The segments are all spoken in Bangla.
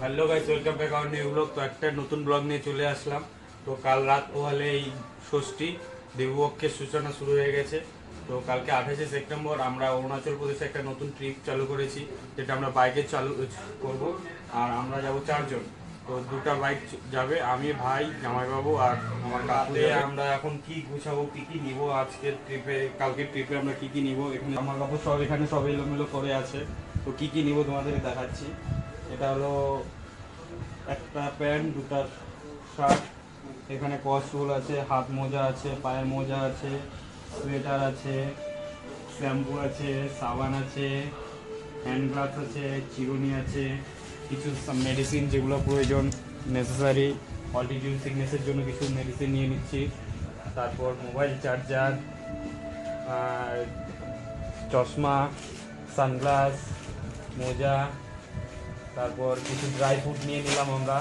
Hello guys, welcome back our new blog. তো একটা নতুন ব্লগ নিয়ে চলে আসলাম। তো কাল রাত পোহালে এই ষষ্ঠী দেবপক্ষের সূচনা শুরু হয়ে গেছে। তো কালকে 28শে সেপ্টেম্বর আমরা অরুণাচল প্রদেশে একটা নতুন ট্রিপ চালু করেছি, যেটা আমরা বাইকে চালু করব। আর আমরা যাব 4 জন। তো দুটো বাইক যাবে, আমি, ভাই, জামাইবাবু আর আমার কাকুতে। আমরা এখন কি গুছাবো, কি কি নিব আজকের ট্রিপে, কালকের ট্রিপে আমরা কি কি নিব। এখানে আমার কাপড় সব এখানে সব এলোমেলো করে আছে। তো কি কি নিব তোমাদেরকে দেখাচ্ছি। এটা হলো একটা প্যান্ট, দুটা শার্ট, এখানে কস্টুল আছে, হাত মোজা আছে, পায়ের মোজা আছে, সোয়েটার আছে, শ্যাম্পু আছে, সাবান আছে, হ্যান্ড গ্লাভস আছে, চিরুনি আছে, কিছু মেডিসিন যেগুলো প্রয়োজন নেসেসারি অল্টিটিউড সিকনেসের জন্য কিছু মেডিসিন নিয়ে নিচ্ছি। তারপর মোবাইল চার্জার, চশমা, সানগ্লাস, মোজা, তারপর কিছু ড্রাই ফ্রুট নিয়ে নিলাম আমরা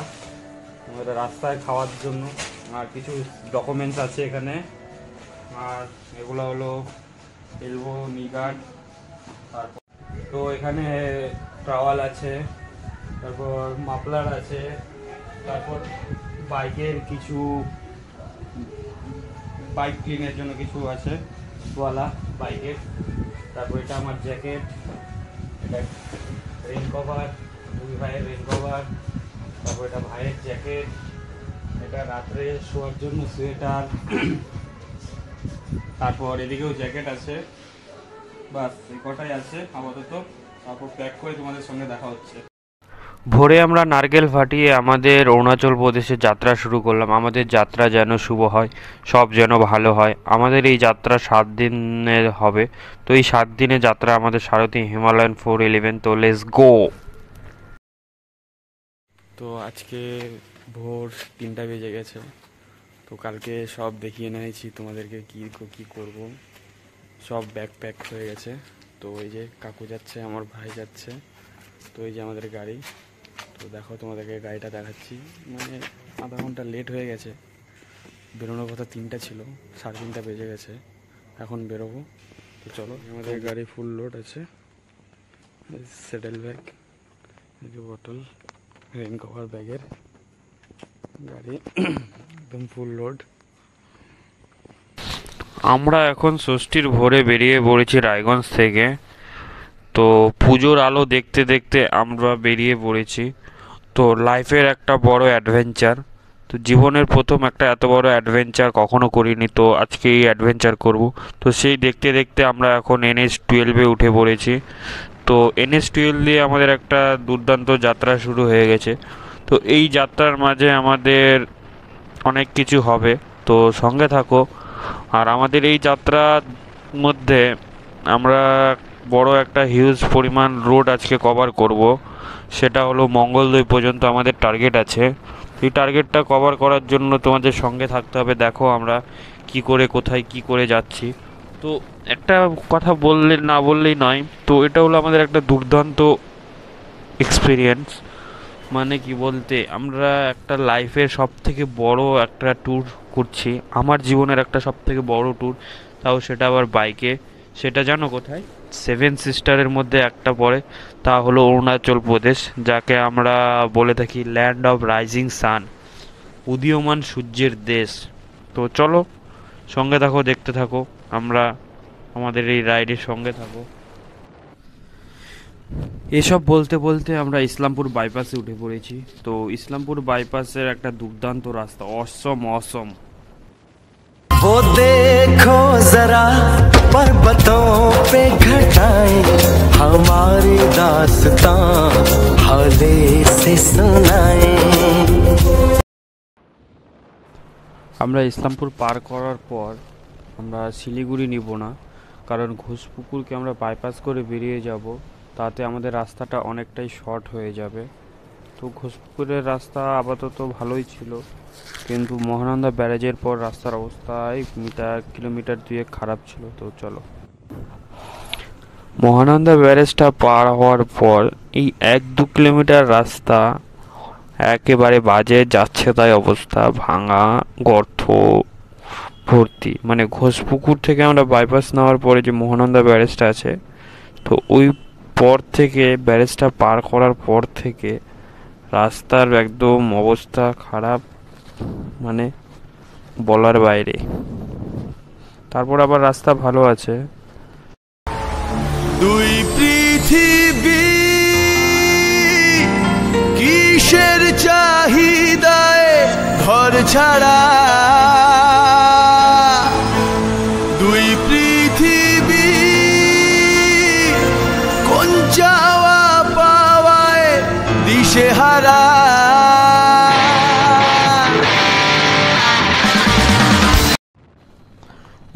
আমাদের রাস্তায় খাওয়ার জন্য। আর কিছু ডকুমেন্টস আছে এখানে। আর এগুলো হলো এলবো নি গার্ড। তারপর তো এখানে টাওয়াল আছে, তারপর মাফলার আছে, তারপর বাইকের কিছু বাইক ক্লিনের জন্য কিছু আছে তোয়ালা বাইকের। তারপর এটা আমার জ্যাকেট, এটা রেন কভার, দুই ভাইয়ের রেন কভার। তারপর এটা ভাইয়ের জ্যাকেট, এটা রাত্রে শোয়ার জন্য সোয়েটার। তারপর এদিকেও জ্যাকেট আছে। বাস এই কটাই আছে আপাতত। তারপর প্যাক করে তোমাদের সঙ্গে দেখা হচ্ছে। ভোরে আমরা নারকেল ফাটিয়ে আমাদের অরুণাচল প্রদেশে যাত্রা শুরু করলাম। আমাদের যাত্রা যেন শুভ হয়, সব যেন ভালো হয়। আমাদের এই যাত্রা 7 দিনের হবে। তো এই 7 দিনের যাত্রা আমাদের সারথি হিমালয়ান 411। তো লেটস গো। তো আজকে ভোর 3টা বেজে গেছে। তো কালকে সব দেখিয়ে নিয়েছি তোমাদেরকে কি কি করব। সব ব্যাগ প্যাক হয়ে গেছে। তো এই যে কাকু যাচ্ছে, আমার ভাই যাচ্ছে। তো এই যে আমাদের গাড়ি। তো দেখো তোমাদেরকে গাড়িটা দেখাচ্ছি। মানে আধা ঘন্টা লেট হয়ে গেছে, বেরোনোর কথা 3টা ছিল, 3:30 বেজে গেছে, এখন বেরোবো। তো চলো, আমাদের গাড়ি ফুল লোড আছে। সেটেল ব্যাগ, এই যে বটল, রেন কভার ব্যাগের গাড়ি একদম ফুল লোড। আমরা এখন ষষ্ঠীর ভোরে বেরিয়ে পড়েছি রায়গঞ্জ থেকে। তো পুজোর আলো দেখতে দেখতে আমরা বেরিয়ে পড়েছি। তো লাইফের একটা বড় অ্যাডভেঞ্চার। তো জীবনের প্রথম একটা এত বড় অ্যাডভেঞ্চার কখনো করিনি, তো আজকে এই অ্যাডভেঞ্চার করব। তো সেই দেখতে দেখতে আমরা এখন NH-12-এ উঠে পড়েছি। তো NH-12 দিয়ে আমাদের একটা দুর্দান্ত যাত্রা শুরু হয়ে গেছে। তো এই যাত্রার মাঝে আমাদের অনেক কিছু হবে, তো সঙ্গে থাকো। আর আমাদের এই যাত্রার মধ্যে আমরা বড় একটা হিউজ পরিমাণ রোড আজকে কভার করব। সেটা হলো মঙ্গলদৈ পর্যন্ত আমাদের টার্গেট আছে। এই টার্গেটটা কভার করার জন্য তোমাদের সঙ্গে থাকতে হবে। দেখো আমরা কি করে কোথায় কি করে যাচ্ছি। তো একটা কথা বললে না বললেই নয়, তো এটা হলো আমাদের একটা দুর্দান্ত এক্সপিরিয়েন্স। মানে কি বলতে, আমরা একটা লাইফের সব থেকে বড় একটা ট্যুর করছি, আমার জীবনের একটা সব থেকে বড় ট্যুর, তাও সেটা আবার বাইকে। সেটা জানো কোথায়? 7 সিস্টারের মধ্যে একটা পড়ে, তা হলো অরুণাচল প্রদেশ, যাকে আমরা বলে থাকি ল্যান্ড অফ রাইজিং সান, উদীয়মান সূর্যের দেশ। তো চলো সঙ্গে থাকো, দেখতে থাকো, আমরা আমাদের এই রাইডের সঙ্গে থাকো। এসব বলতে বলতে আমরা ইসলামপুর বাইপাসে উঠে পড়েছি। তো ইসলামপুর বাইপাসের একটা দুর্দান্ত রাস্তা, অসম অসম। वो देखो जरा पर्वतों पे घटाएं हमारी दास्तां हौले से सुनाएं। আমরা ইসলামপুর পার করার পর আমরা শিলিগুড়ি নিব না, কারণ ঘোষপুকুরকে আমরা বাইপাস করে বেরিয়ে যাব, তাতে আমাদের রাস্তাটা অনেকটাই শর্ট হয়ে যাবে। তো ঘোষপুকুরের রাস্তা আপাতত ভালোই ছিল, কিন্তু মহানন্দা ব্যারেজের পর রাস্তার অবস্থায় কিলোমিটার 2 খারাপ ছিল। তো চলো, মহানন্দা ব্যারেজটা পার হওয়ার পর এই 1-2 কিলোমিটার রাস্তা একেবারে বাজে যাচ্ছে, তাই অবস্থা, ভাঙা, গর্ত ভর্তি। মানে ঘোষপুকুর থেকে আমরা বাইপাস নেওয়ার পরে যে মহানন্দা ব্যারেজটা আছে, তো ওই পর থেকে ব্যারেজটা পার করার পর থেকে রাস্তার একদম অবস্থা খারাপ, মানে বলার বাইরে। তারপর আবার রাস্তা ভালো আছে। দুই পৃথিবী কিসের চাহিদায় ঘর ছাড়া, দুই পৃথিবী কোন চাওয়া পাওয়ায় দিশেহারা।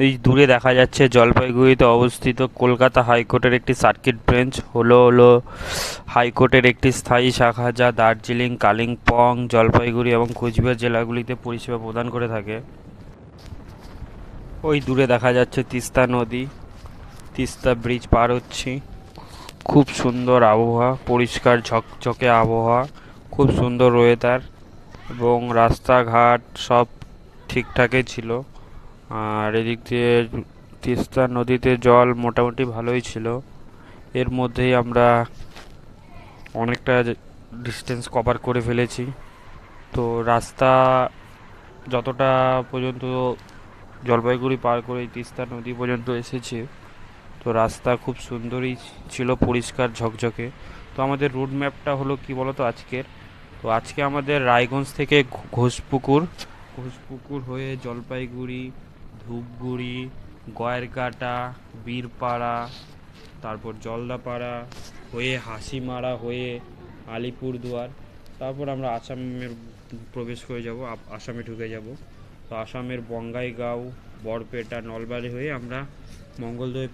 এই দূরে দেখা যাচ্ছে জলপাইগুড়িতে অবস্থিত কলকাতা হাইকোর্টের একটি সার্কিট বেঞ্চ, হলো হাইকোর্টের একটি স্থায়ী শাখা যা দার্জিলিং, কালিম্পং, জলপাইগুড়ি এবং কোচবিহার জেলাগুলিতে পরিষেবা প্রদান করে থাকে। ওই দূরে দেখা যাচ্ছে তিস্তা নদী, তিস্তা ব্রিজ পার হচ্ছি। খুব সুন্দর আবহাওয়া, পরিষ্কার ঝকঝকে আবহাওয়া, খুব সুন্দর ওয়েদার এবং রাস্তাঘাট সব ঠিকঠাকই ছিল। আর এদিক দিয়ে তিস্তা নদীতে জল মোটামুটি ভালোই ছিল। এর মধ্যেই আমরা অনেকটা ডিস্টেন্স কভার করে ফেলেছি। তো রাস্তা যতটা পর্যন্ত জলপাইগুড়ি পার করে তিস্তা নদী পর্যন্ত এসেছে, তো রাস্তা খুব সুন্দরই ছিল, পরিষ্কার ঝকঝকে। তো আমাদের রুট ম্যাপটা হলো কি বলতো আজকের, তো আজকে আমাদের রায়গঞ্জ থেকে ঘোষপুকুর হয়ে জলপাইগুড়ি, ধূপগুড়ি, গয়েরকাটা, বীরপাড়া, তারপর জলদাপাড়া হয়ে হাসিমারা হয়ে আলিপুরদুয়ার, তারপর আমরা আসামের প্রবেশ করে যাব, আসামে ঢুকে যাব। তো আসামের বঙ্গাইগাঁও, বরপেটা, নলবাড়ি হয়ে আমরা মঙ্গলদৈ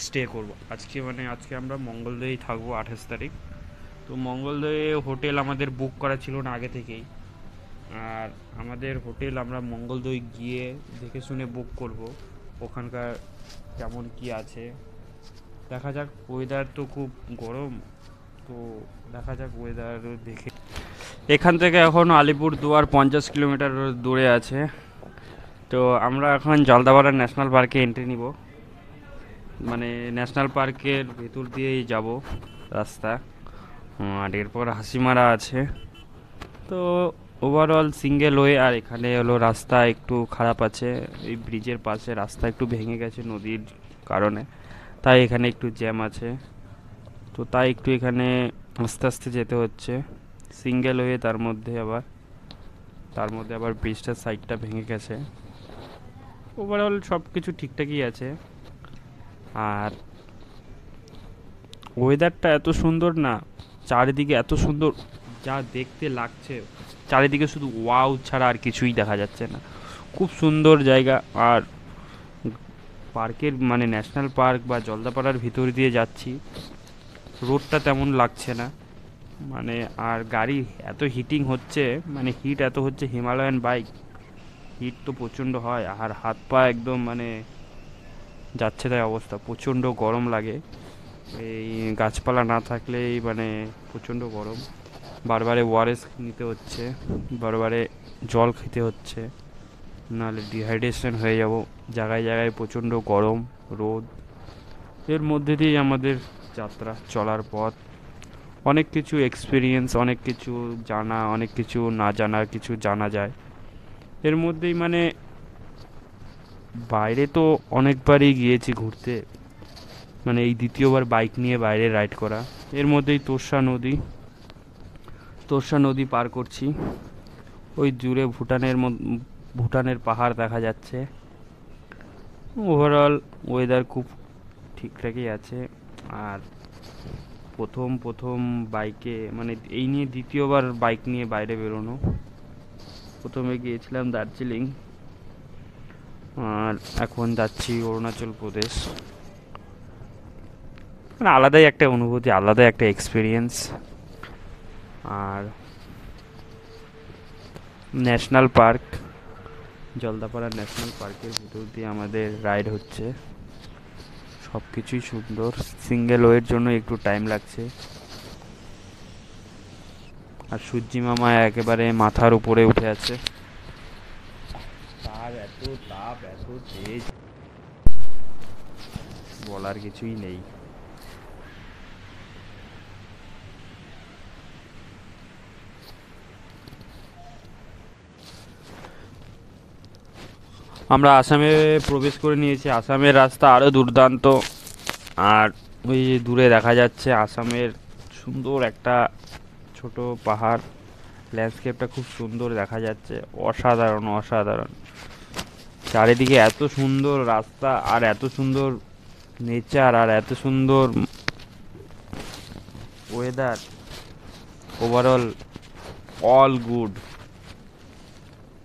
স্টে করব আজকে। আজকে আমরা মঙ্গলদৈই থাকবো 28 তারিখ। তো মঙ্গলদৈয়ে হোটেল আমাদের বুক করা ছিল না আগে থেকেই, আর আমাদের হোটেল আমরা মঙ্গলদৈ গিয়ে দেখে শুনে বুক করব। ওখানকার কেমন কি আছে দেখা যাক। ওয়েদার তো খুব গরম, তো দেখা যাক ওয়েদার দেখে। এখান থেকে এখন আলিপুরদুয়ার 50 কিলোমিটার দূরে আছে। তো আমরা এখন জলদাপাড়া ন্যাশনাল পার্কে এন্ট্রি নিব, ন্যাশনাল পার্কের ভেতর দিয়েই যাব রাস্তা। আর এরপর হাসিমারা আছে। তো ওভারঅল সিঙ্গেল ওয়ে। আর এখানে হলো রাস্তা একটু খারাপ আছে, এই ব্রিজের পাশে রাস্তা একটু ভেঙে গেছে নদীর কারণে, তাই এখানে একটু জ্যাম আছে। তো তাই একটু এখানে আস্তে আস্তে যেতে হচ্ছে। সিঙ্গেল ওয়ে, তার মধ্যে আবার ব্রিজটার সাইডটা ভেঙে গেছে। ওভারঅল সব কিছু ঠিকঠাকই আছে। আর ওয়েদারটা এত সুন্দর না, চারিদিকে এত সুন্দর যা দেখতে লাগছে, চারিদিকে শুধু ওয়াও ছাড়া আর কিছুই দেখা যাচ্ছে না। খুব সুন্দর জায়গা। আর পার্কের ন্যাশনাল পার্ক বা জলদাপাড়ার ভিতর দিয়ে যাচ্ছি, রোডটা তেমন লাগছে না, আর গাড়ি এত হিটিং হচ্ছে, হিট এত হচ্ছে। হিমালয়ান বাইক, হিট তো প্রচণ্ড হয়, আর হাত পা একদম যাচ্ছে তাই অবস্থা, প্রচণ্ড গরম লাগে। এই গাছপালা না থাকলেই প্রচণ্ড গরম। বারবারে ওআরএস নিতে হচ্ছে, বারবারে জল খেতে হচ্ছে, নাহলে ডিহাইড্রেশন হয়ে যাব। জায়গায় জায়গায় প্রচণ্ড গরম, রোদ। এর মধ্যে দিয়েই আমাদের যাত্রা, চলার পথ। অনেক কিছু এক্সপিরিয়েন্স, অনেক কিছু জানা, অনেক কিছু না জানার কিছু জানা যায় এর মধ্যেই। বাইরে তো অনেকবারই গিয়েছি ঘুরতে, এই দ্বিতীয়বার বাইক নিয়ে বাইরে রাইড করা। এর মধ্যেই তোরসা নদী পার করছি। ওই দূরে ভুটানের পাহাড় দেখা যাচ্ছে। ওভারঅল ওয়েদার খুব ঠিকঠাকই আছে। আর প্রথম বাইকে এই নিয়ে দ্বিতীয়বার বাইক নিয়ে বাইরে বেরোনো। প্রথমে গিয়েছিলাম দার্জিলিং, আর এখন যাচ্ছি অরুণাচল প্রদেশ। আলাদাই একটা অনুভূতি, আলাদাই একটা এক্সপিরিয়েন্স। আর ন্যাশনাল পার্ক, জলদাপাড়া ন্যাশনাল পার্কের ভিতর দিয়ে আমাদের রাইড হচ্ছে। সব কিছুই সুন্দর। সিঙ্গেল ওয়ের জন্য একটু টাইম লাগছে। আর সূর্যি মামা একেবারে মাথার উপরে উঠে আছে। তার এত তাপ, এত তেজ, বলার কিছুই নেই। আমরা আসামে প্রবেশ করে নিয়েছি। আসামের রাস্তা আরও দুর্দান্ত। আর ওই যে দূরে দেখা যাচ্ছে আসামের সুন্দর একটা ছোট পাহাড়, ল্যান্ডস্কেপটা খুব সুন্দর দেখা যাচ্ছে, অসাধারণ অসাধারণ। চারিদিকে এত সুন্দর রাস্তা আর এত সুন্দর নেচার আর এত সুন্দর ওয়েদার, ওভারঅল অল গুড।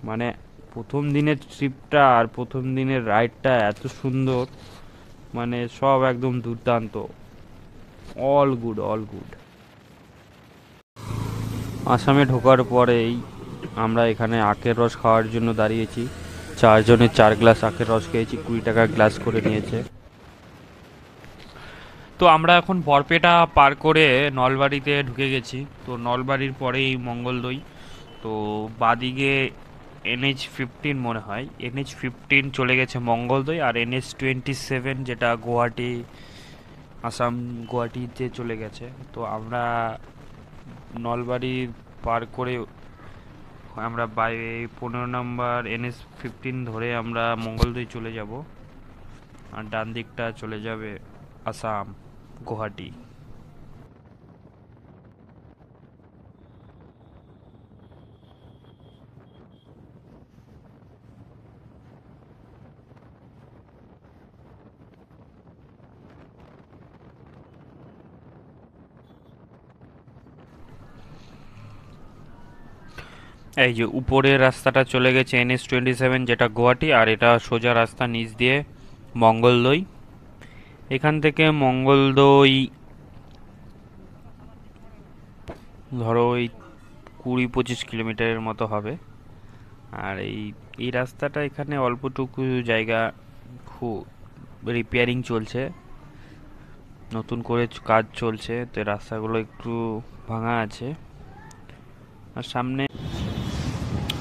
মানে প্রথম দিনের ট্রিপটা আর প্রথম দিনের রাইডটা এত সুন্দর, মানে সব একদম দুর্দান্ত, অল গুড অল গুড। আসামে ঢোকার পরেই আমরা এখানে আখের রস খাওয়ার জন্য দাঁড়িয়েছি। 4 জনের 4 গ্লাস আখের রস খেয়েছি, 20 টাকা গ্লাস করে নিয়েছে। তো আমরা এখন বরপেটা পার করে নলবাড়িতে ঢুকে গেছি। তো নলবাড়ির পরেই মঙ্গলদৈ। তো বাদিকে NH-15 মনে হয়, NH-15 চলে গেছে মঙ্গলদৈ, আর NH-27 যেটা গুয়াহাটি, আসাম গুয়াহাটিতে চলে গেছে। তো আমরা নলবাড়ি পার করে আমরা 15 নম্বর NH-15 ধরে আমরা মঙ্গলদৈ চলে যাব, আর ডান দিকটা চলে যাবে আসাম গুয়াহাটি। এই যে উপরের রাস্তাটা চলে গেছে NH-27 যেটা গুয়াহাটি, আর এটা সোজা রাস্তা নিচ দিয়ে মঙ্গলদৈ। এখান থেকে মঙ্গলদৈ ধরো ওই 20-25 কিলোমিটারের মতো হবে। আর এই রাস্তাটা এখানে অল্পটুকু জায়গা খুব রিপেয়ারিং চলছে, নতুন করে কাজ চলছে, তো রাস্তাগুলো একটু ভাঙা আছে। আর সামনে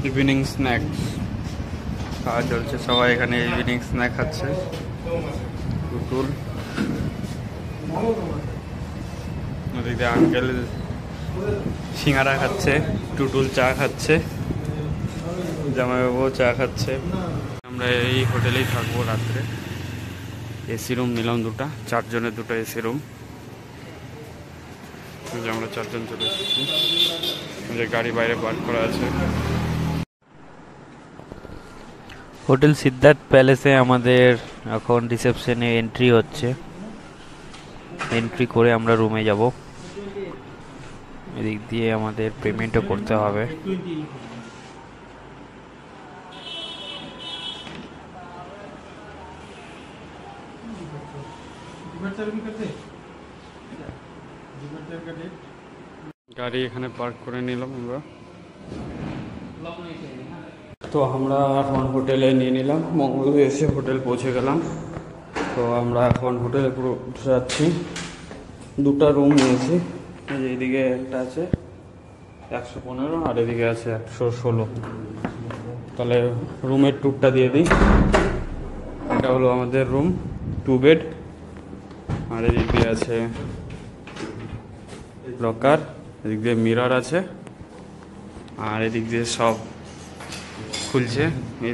ইভিনিং স্ন্যাক্স খাওয়া চলছে, সবাই এখানে ইভিনিং স্ন্যাক খাচ্ছে। টুটুল ওদিকে আঙ্কেল সিঙ্গারা খাচ্ছে, টুটুল চা খাচ্ছে, জামাইবাবু চা খাচ্ছে। আমরা এই হোটেলেই থাকবো রাত্রে। এসি রুম নিলাম 2টা, 4 জনের 2টা এসি রুম। আমরা 4 জন চলে এসেছি, যে গাড়ি বাইরে পার্ক করা আছে। হোটেল সিদ্ধার্থ প্যালেসে আমাদের এখন রিসেপশনে এন্ট্রি হচ্ছে। এন্ট্রি করে আমরা রুমে যাব। এদিক দিয়ে আমাদের পেমেন্টও করতে হবে। গাড়ি এখানে পার্ক করে নিলাম আমরা। তো আমরা এখন হোটেলে নিয়ে নিলাম, মঙ্গলদৈ এসে হোটেল পৌঁছে গেলাম। তো আমরা এখন হোটেলে পুরো যাচ্ছি। 2টা রুম নিয়েছি, এইদিকে একটা আছে 115 আর এদিকে আছে 116। তাহলে রুমের ট্যুরটা দিয়ে দিই। এটা হলো আমাদের রুম, 2 বেড, আর এদিক দিয়ে আছে লকার, এদিক দিয়ে মিরর আছে, আর এদিক দিয়ে সব খুলছে।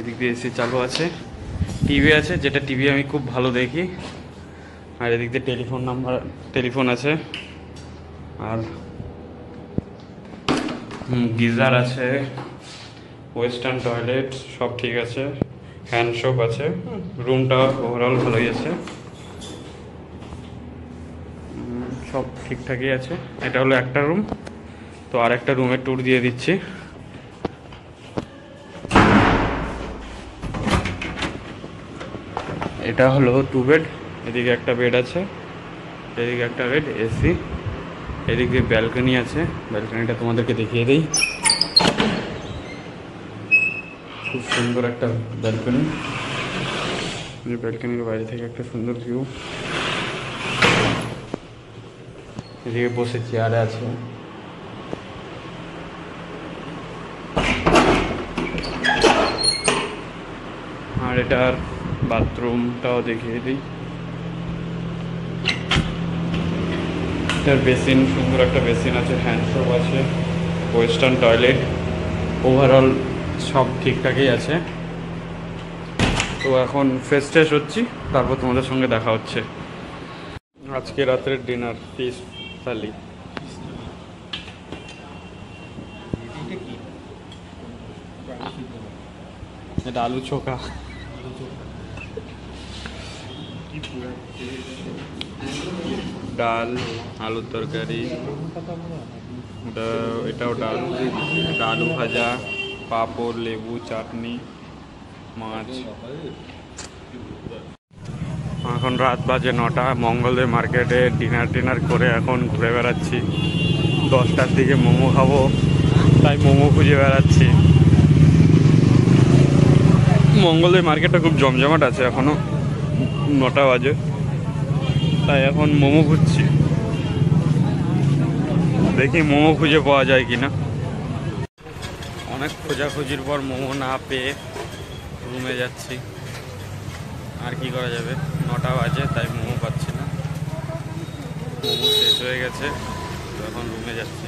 এদিক দিয়ে এসি চালু আছে, টিভি আছে, যেটা টিভি আমি খুব ভালো দেখি। আর এদিক দিয়ে টেলিফোন আছে, আর গিজার আছে, ওয়েস্টার্ন টয়লেট সব ঠিক আছে, হ্যান্ড সোপ আছে। রুমটা ওভারঅল ভালোই আছে, সব ঠিকঠাকই আছে। এটা হলো একটা রুম। তো আর একটা রুমের ট্যুর দিয়ে দিচ্ছি। এটা হলো 2 বেড, এদিকে একটা বেড আছে, এদিকে একটা বেড, এসি, এদিকে ব্যালকনি আছে। ব্যালকনিটা তোমাদেরকে দেখিয়ে দিই, খুব সুন্দর একটা ব্যালকনি। ব্যালকনির বাইরে থেকে একটা সুন্দর ভিউ। এদিকে বসে চেয়ারে আছে। আর এটার বাথরুমটাও দেখিয়ে দিই। এটার বেসিন, সুন্দর একটা বেসিন আছে, হ্যান্ড সোপ আছে, ওয়েস্টার্ন টয়লেট, ওভারঅল সব ঠিকঠাকই আছে। তো এখন ফ্রেশ ট্রেশ হচ্ছি, তারপর তোমাদের সঙ্গে দেখা হচ্ছে। আজকে রাতের ডিনার ফিশ থালি। এটা আলু চোখা। ডাল, আলুর তরকারি, এটাও ডাল, এটা আলু ভাজা, পাঁপড়, লেবু, চাটনি, মাছ। এখন রাত বাজে 9টা। মঙ্গলদের মার্কেটে ডিনার করে এখন ঘুরে বেড়াচ্ছি। 10টার দিকে মোমো খাবো, তাই মোমো খুঁজে বেড়াচ্ছি। মঙ্গলদের মার্কেটটা খুব জমজমাট আছে, এখনও 9টা বাজে, তাই এখন মোমো খুঁজছি। দেখি মোমো খুঁজে পাওয়া যায় কিনা। অনেক খোঁজাখুঁজির পর মোমো না পেয়ে রুমে যাচ্ছি। আর কি করা যাবে, 9টা বাজে, তাই মোমো পাচ্ছি না। মোমো শেষ হয়ে গেছে, তো এখন রুমে যাচ্ছি।